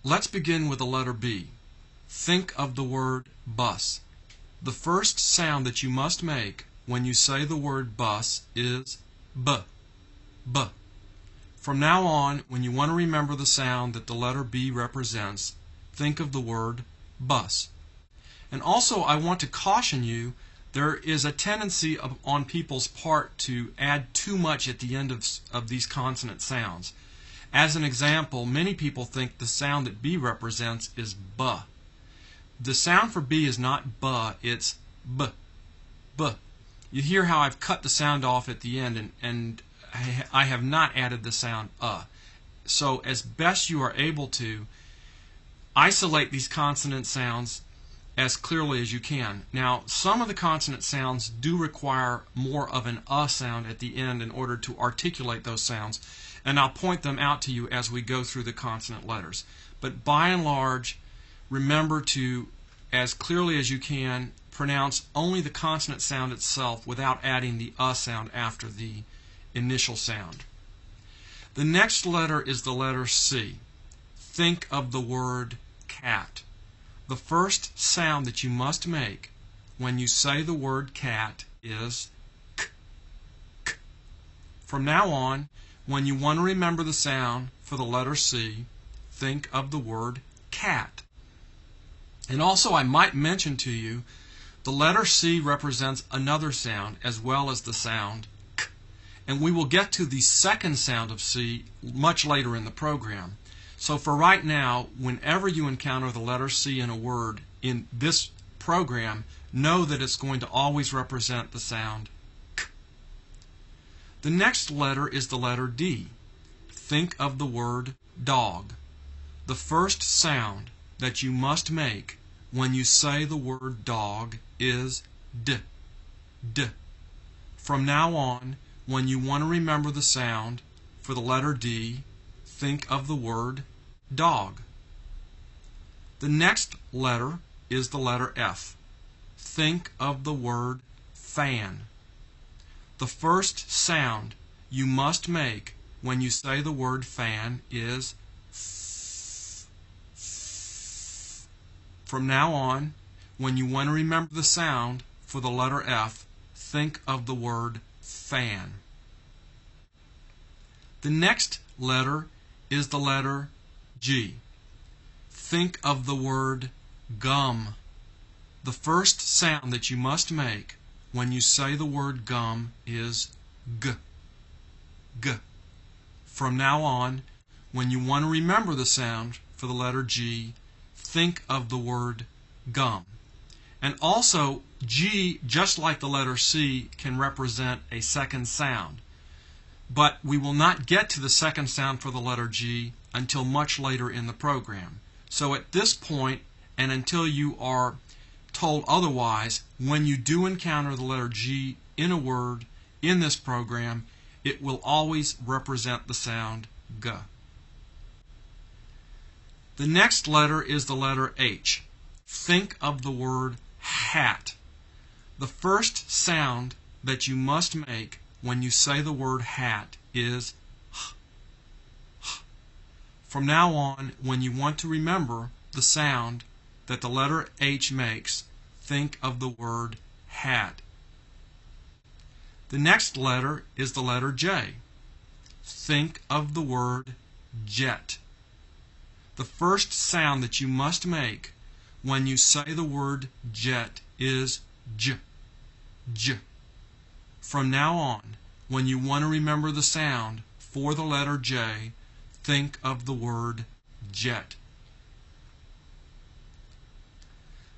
Let's begin with the letter B. Think of the word bus. The first sound that you must make when you say the word bus is b, b. From now on, when you want to remember the sound that the letter B represents, think of the word bus. And also, I want to caution you, there is a tendency on people's part to add too much at the end of these consonant sounds. As an example, many people think the sound that B represents is B. The sound for B is not B, it's B, B. You hear how I've cut the sound off at the end, and I have not added the sound So as best you are able to, isolate these consonant sounds as clearly as you can. Now, some of the consonant sounds do require more of an sound at the end in order to articulate those sounds, and I'll point them out to you as we go through the consonant letters. But by and large, remember to, as clearly as you can, pronounce only the consonant sound itself without adding the sound after the initial sound. The next letter is the letter C. Think of the word cat. The first sound that you must make when you say the word cat is k, k. From now on, when you want to remember the sound for the letter C, think of the word cat. And also, I might mention to you, the letter C represents another sound as well as the sound k. And we will get to the second sound of C much later in the program. So for right now, whenever you encounter the letter C in a word in this program, know that it's going to always represent the sound k. The next letter is the letter D. Think of the word dog. The first sound that you must make when you say the word dog is D, D. From now on, when you want to remember the sound for the letter D, think of the word dog. The next letter is the letter F. Think of the word fan. The first sound you must make when you say the word fan is f. From now on, when you want to remember the sound for the letter F, think of the word fan. The next letter is the letter G. Think of the word gum. The first sound that you must make when you say the word gum is G, G. From now on, when you want to remember the sound for the letter G, think of the word gum. And also, G, just like the letter C, can represent a second sound. But we will not get to the second sound for the letter G until much later in the program. So at this point, and until you are told otherwise, when you do encounter the letter G in a word in this program, it will always represent the sound G. The next letter is the letter H. Think of the word hat. The first sound that you must make when you say the word hat is h, h. From now on, when you want to remember the sound that the letter H makes, think of the word hat. The next letter is the letter J. Think of the word jet. The first sound that you must make when you say the word jet is j, j. From now on, when you want to remember the sound for the letter J, think of the word jet.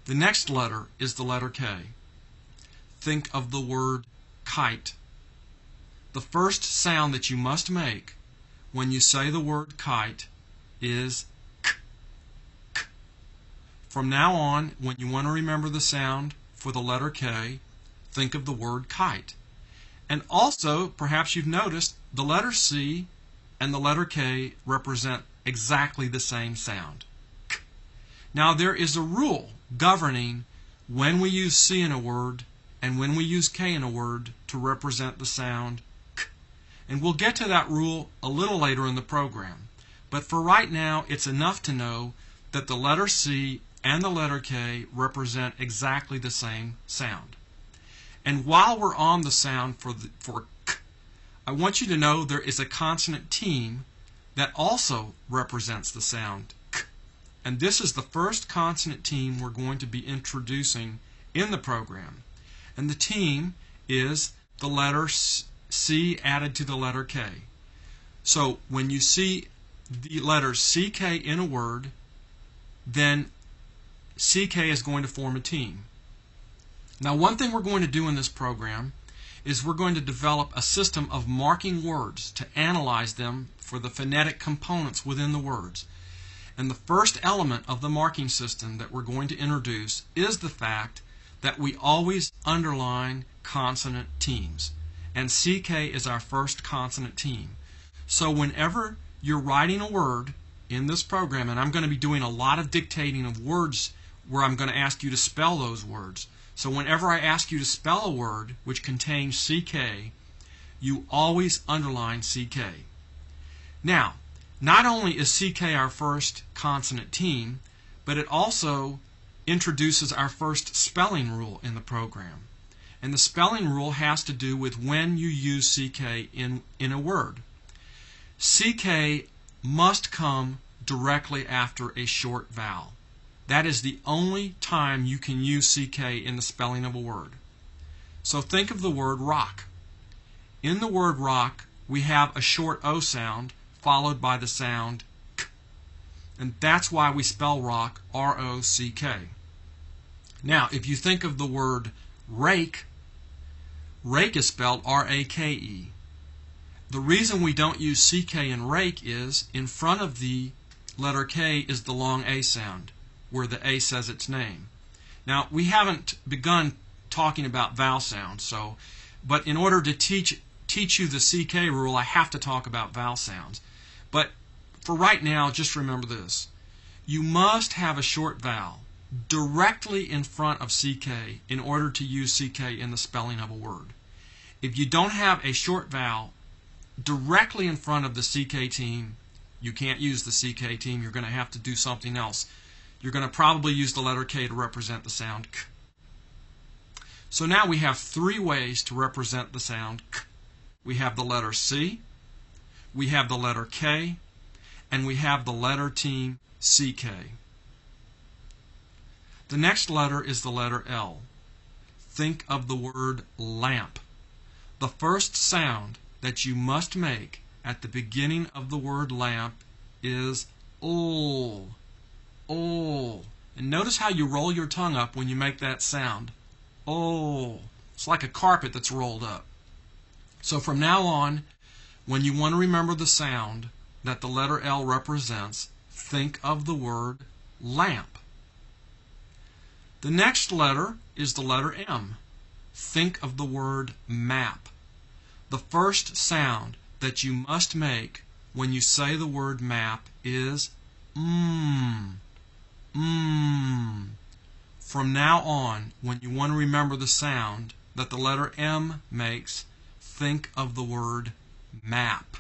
The next letter is the letter K. Think of the word kite. The first sound that you must make when you say the word kite is k, k. From now on, when you want to remember the sound for the letter K, think of the word kite. And also, perhaps you've noticed, the letter C and the letter K represent exactly the same sound. K. Now, there is a rule governing when we use C in a word and when we use K in a word to represent the sound K. And we'll get to that rule a little later in the program. But for right now, it's enough to know that the letter C and the letter K represent exactly the same sound. And while we're on the sound for K, I want you to know there is a consonant team that also represents the sound K. And this is the first consonant team we're going to be introducing in the program. And the team is the letter C added to the letter K. So when you see the letter CK in a word, then CK is going to form a team. Now, one thing we're going to do in this program is we're going to develop a system of marking words to analyze them for the phonetic components within the words. And the first element of the marking system that we're going to introduce is the fact that we always underline consonant teams. And CK is our first consonant team. So whenever you're writing a word in this program, and I'm going to be doing a lot of dictating of words where I'm going to ask you to spell those words. So whenever I ask you to spell a word which contains CK, you always underline CK. Now, not only is CK our first consonant team, but it also introduces our first spelling rule in the program. And the spelling rule has to do with when you use CK in a word. CK must come directly after a short vowel. That is the only time you can use CK in the spelling of a word. So think of the word rock. In the word rock, we have a short O sound followed by the sound K. And that's why we spell rock R-O-C-K. Now, if you think of the word rake, rake is spelled R-A-K-E. The reason we don't use CK in rake is in front of the letter K is the long A sound, where the A says its name. Now, we haven't begun talking about vowel sounds, but in order to teach you the CK rule, I have to talk about vowel sounds. But for right now, just remember this. You must have a short vowel directly in front of CK in order to use CK in the spelling of a word. If you don't have a short vowel directly in front of the CK team, you can't use the CK team. You're going to have to do something else. You're going to probably use the letter K to represent the sound K. So now we have three ways to represent the sound K. We have the letter C, we have the letter K, and we have the letter team CK. The next letter is the letter L. Think of the word lamp. The first sound that you must make at the beginning of the word lamp is L. L. And notice how you roll your tongue up when you make that sound. L. It's like a carpet that's rolled up. So from now on, when you want to remember the sound that the letter L represents, think of the word lamp. The next letter is the letter M. Think of the word map. The first sound that you must make when you say the word map is mm. Mm. From now on, when you want to remember the sound that the letter M makes, think of the word map.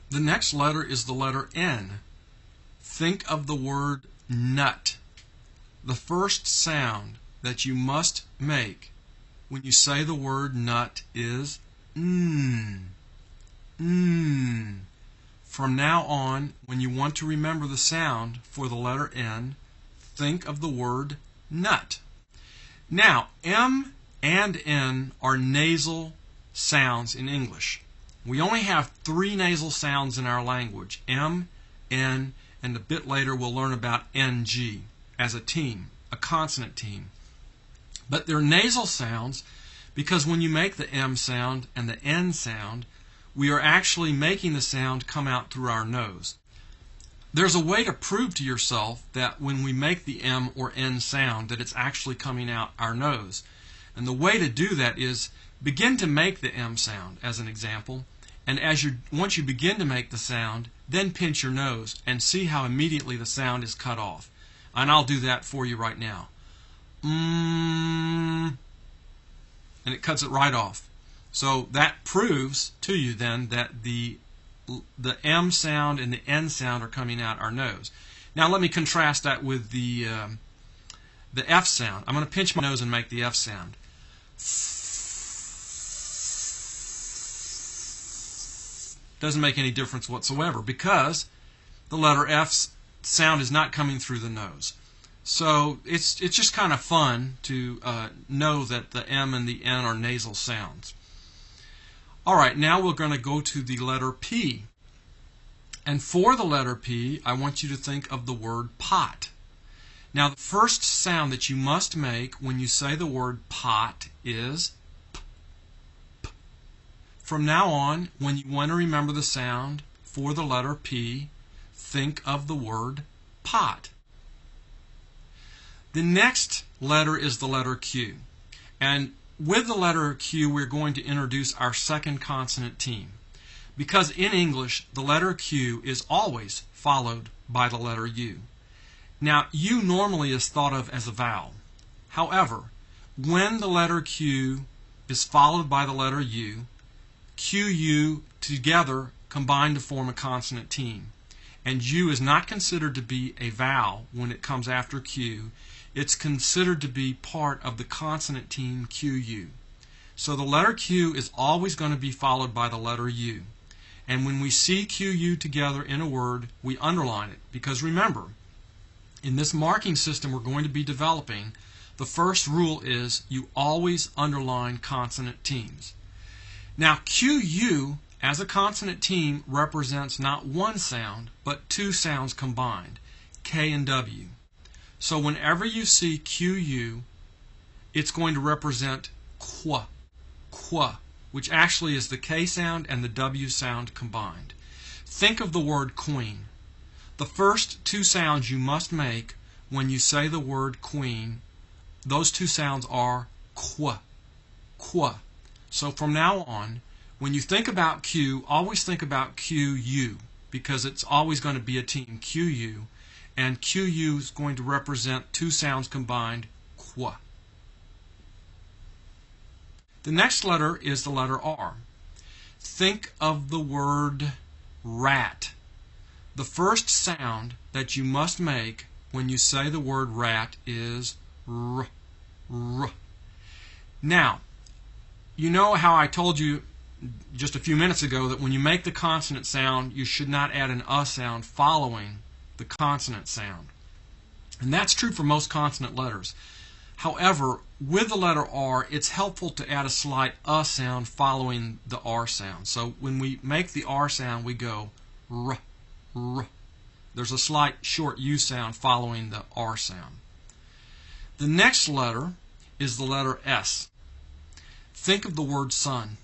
The next letter is the letter N. Think of the word nut. The first sound that you must make when you say the word nut is mm. Mm. From now on, when you want to remember the sound for the letter N, think of the word nut. Now, M and N are nasal sounds in English. We only have 3 nasal sounds in our language, M, N, and a bit later we'll learn about NG as a team, a consonant team. But they're nasal sounds because when you make the M sound and the N sound, we are actually making the sound come out through our nose. There's a way to prove to yourself that when we make the M or N sound that it's actually coming out our nose. And the way to do that is begin to make the M sound as an example, and once you begin to make the sound, then pinch your nose and see how immediately the sound is cut off. And I'll do that for you right now. And it cuts it right off. So that proves to you then that the the M sound and the N sound are coming out our nose. Now let me contrast that with the F sound. I'm going to pinch my nose and make the F sound. Doesn't make any difference whatsoever because the letter F sound is not coming through the nose. So it's just kind of fun to know that the M and the N are nasal sounds. All right, now we're going to go to the letter P. And for the letter P, I want you to think of the word pot. Now, the first sound that you must make when you say the word pot is P. P. From now on, when you want to remember the sound for the letter P, think of the word pot. The next letter is the letter Q. And with the letter Q, we're going to introduce our second consonant team. Because in English, the letter Q is always followed by the letter U. Now, U normally is thought of as a vowel. However, when the letter Q is followed by the letter U, QU together combine to form a consonant team. And U is not considered to be a vowel when it comes after Q. It's considered to be part of the consonant team QU. So the letter Q is always going to be followed by the letter U. And when we see QU together in a word, we underline it. Because remember, in this marking system we're going to be developing, the first rule is you always underline consonant teams. Now, QU as a consonant team represents not one sound, but two sounds combined, K and W. So whenever you see QU, it's going to represent qua, qua, which actually is the K sound and the W sound combined. Think of the word queen. The first two sounds you must make when you say the word queen, those two sounds are qua, qua. So from now on, when you think about Q, always think about QU, because it's always going to be a team, QU, and QU is going to represent two sounds combined, qua. The next letter is the letter R. Think of the word rat. The first sound that you must make when you say the word rat is R, R. Now, you know how I told you just a few minutes ago that when you make the consonant sound, you should not add an sound following the consonant sound. And that's true for most consonant letters. However, with the letter R, it's helpful to add a slight sound following the R sound. So when we make the R sound, we go R, R. There's a slight short U sound following the R sound. The next letter is the letter S. Think of the word sun.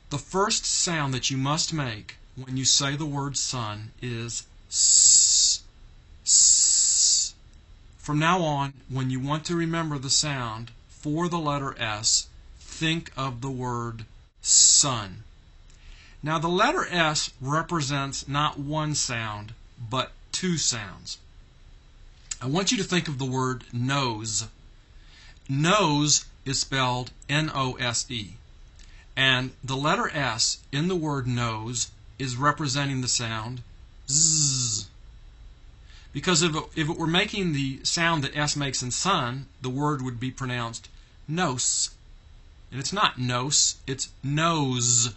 The first sound that you must make when you say the word sun is S, S. From now on, when you want to remember the sound for the letter S, think of the word sun. Now the letter S represents not one sound, but two sounds. I want you to think of the word nose. Nose is spelled N-O-S-E. And the letter S in the word nose is representing the sound Z. Because if it were making the sound that S makes in sun, the word would be pronounced nose. And it's not nose, it's nose.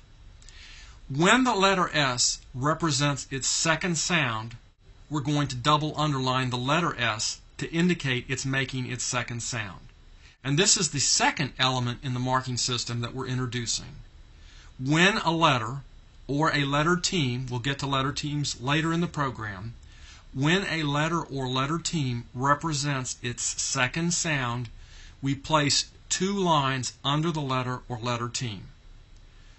When the letter S represents its second sound, we're going to double underline the letter S to indicate it's making its second sound. And this is the second element in the marking system that we're introducing. When a letter or a letter team, we'll get to letter teams later in the program, when a letter or letter team represents its second sound, we place two lines under the letter or letter team.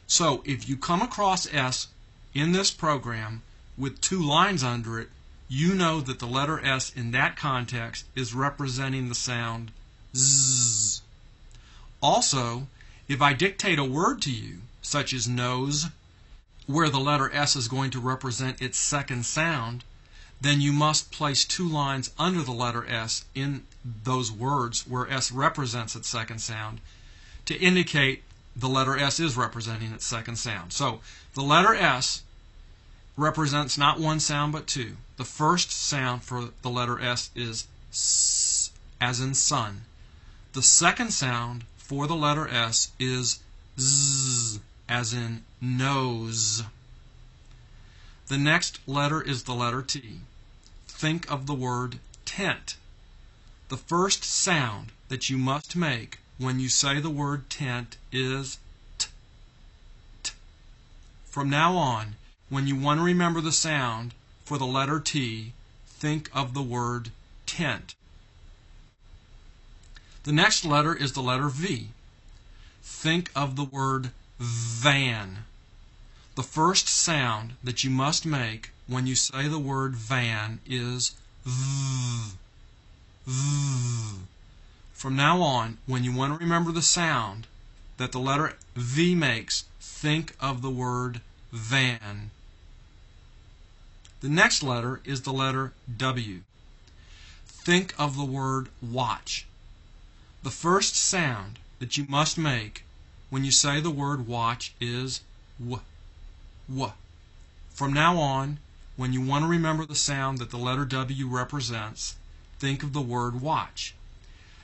So if you come across S in this program with two lines under it, you know that the letter S in that context is representing the sound Z. Also, if I dictate a word to you, such as nose, where the letter S is going to represent its second sound, then you must place two lines under the letter S in those words where S represents its second sound to indicate the letter S is representing its second sound. So the letter S represents not one sound but two. The first sound for the letter S is S, as in sun. The second sound for the letter S is Z, as in nose. The next letter is the letter T. Think of the word tent. The first sound that you must make when you say the word tent is T, T. From now on, when you want to remember the sound for the letter T, think of the word tent. The next letter is the letter V. Think of the word van. The first sound that you must make when you say the word van is V. V. From now on, when you want to remember the sound that the letter V makes, think of the word van. The next letter is the letter W. Think of the word watch. The first sound that you must make when you say the word watch is W. W. From now on, when you want to remember the sound that the letter W represents, think of the word watch.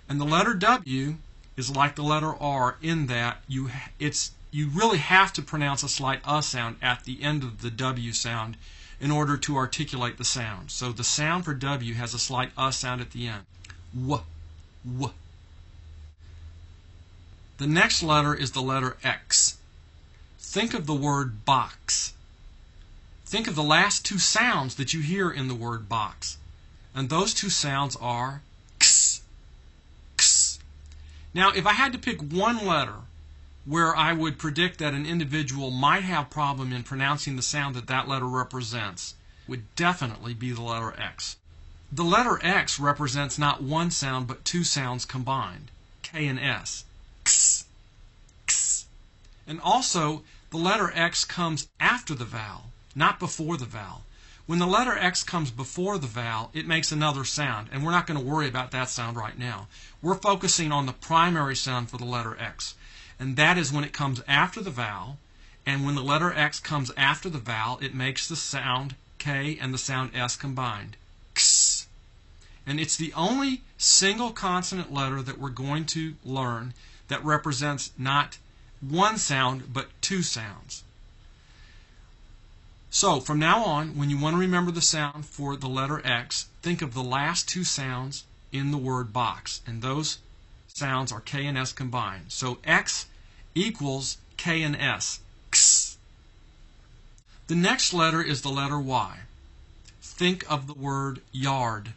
And the letter W is like the letter R in that you really have to pronounce a slight sound at the end of the W sound in order to articulate the sound. So the sound for W has a slight sound at the end. W, W. The next letter is the letter X. Think of the word box. Think of the last two sounds that you hear in the word box. And those two sounds are X, X. Now, if I had to pick one letter where I would predict that an individual might have problem in pronouncing the sound that that letter represents, would definitely be the letter X. The letter X represents not one sound but two sounds combined, K and S. X, X. And also, the letter X comes after the vowel, not before the vowel. When the letter X comes before the vowel, it makes another sound, and we're not going to worry about that sound right now. We're focusing on the primary sound for the letter X, and that is when it comes after the vowel, and when the letter X comes after the vowel, it makes the sound K and the sound S combined. X. And it's the only single consonant letter that we're going to learn that represents not one sound but two sounds. So from now on, when you want to remember the sound for the letter X, think of the last two sounds in the word box, and those sounds are K and S combined. So X equals K and S. X. The next letter is the letter Y. Think of the word yard.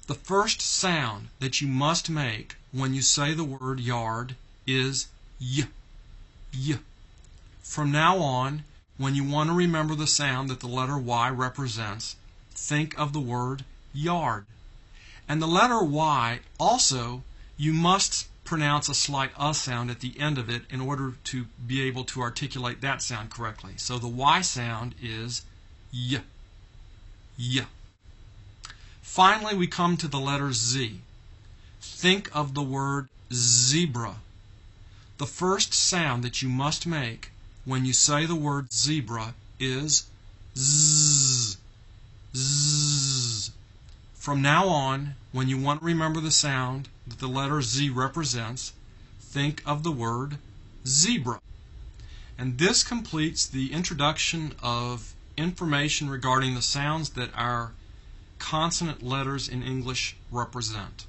The first sound that you must make when you say the word yard is Y. Y. From now on, when you want to remember the sound that the letter Y represents, think of the word yard. And the letter Y also, you must pronounce a slight sound at the end of it in order to be able to articulate that sound correctly. So the Y sound is Y. Y. Finally, we come to the letter Z. Think of the word zebra. The first sound that you must make when you say the word zebra is Z. Z. From now on, when you want to remember the sound that the letter Z represents, think of the word zebra. And this completes the introduction of information regarding the sounds that our consonant letters in English represent.